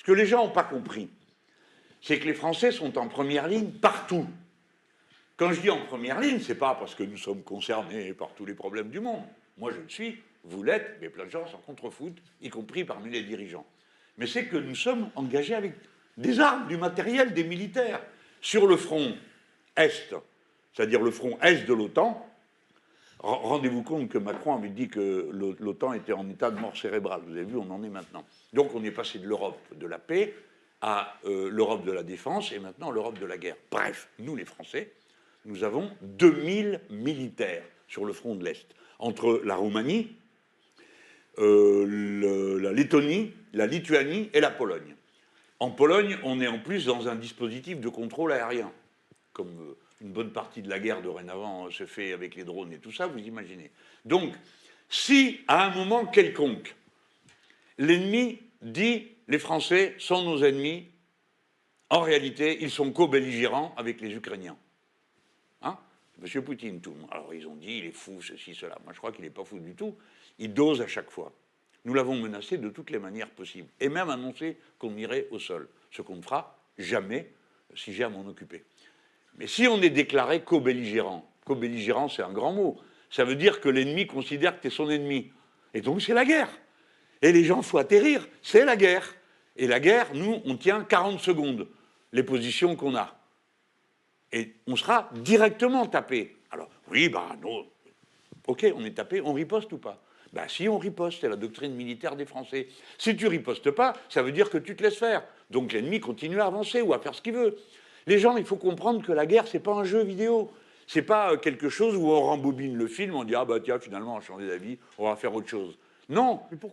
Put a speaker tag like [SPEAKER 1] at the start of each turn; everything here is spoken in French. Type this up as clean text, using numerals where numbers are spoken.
[SPEAKER 1] que les gens n'ont pas compris, c'est que les Français sont en première ligne partout. Quand je dis en première ligne, ce n'est pas parce que nous sommes concernés par tous les problèmes du monde. Moi, je le suis, vous l'êtes, mais plein de gens s'en contrefoutent, y compris parmi les dirigeants. Mais c'est que nous sommes engagés avec des armes, du matériel, des militaires. Sur le front Est, c'est-à-dire le front Est de l'OTAN, rendez-vous compte que Macron avait dit que l'OTAN était en état de mort cérébrale. Vous avez vu, on en est maintenant. Donc on est passé de l'Europe de la paix à l'Europe de la défense et maintenant l'Europe de la guerre. Bref, nous les Français, nous avons 2000 militaires sur le front de l'Est, entre la Roumanie, la Lettonie, la Lituanie et la Pologne. En Pologne, on est en plus dans un dispositif de contrôle aérien, comme une bonne partie de la guerre dorénavant se fait avec les drones et tout ça, vous imaginez. Donc, si à un moment quelconque, l'ennemi dit les Français sont nos ennemis, en réalité, ils sont co-belligérants avec les Ukrainiens. Hein? Monsieur Poutine, tout le monde. Alors, ils ont dit, il est fou, ceci, cela. Moi, je crois qu'il n'est pas fou du tout. Il dose à chaque fois. Nous l'avons menacé de toutes les manières possibles. Et même annoncé qu'on irait au sol. Ce qu'on ne fera jamais si j'ai à m'en occuper. Mais si on est déclaré co-belligérant, c'est un grand mot. Ça veut dire que l'ennemi considère que tu es son ennemi. Et donc, c'est la guerre. Et les gens, il faut atterrir. C'est la guerre. Et la guerre, nous, on tient 40 secondes les positions qu'on a. Et on sera directement tapé. Alors, oui, non. Ok, on est tapé, on riposte ou pas? Si, on riposte, c'est la doctrine militaire des Français. Si tu ripostes pas, ça veut dire que tu te laisses faire. Donc l'ennemi continue à avancer ou à faire ce qu'il veut. Les gens, il faut comprendre que la guerre, c'est pas un jeu vidéo. C'est pas quelque chose où on rembobine le film, on dit, tiens, finalement, on a changé d'avis, on va faire autre chose. Non.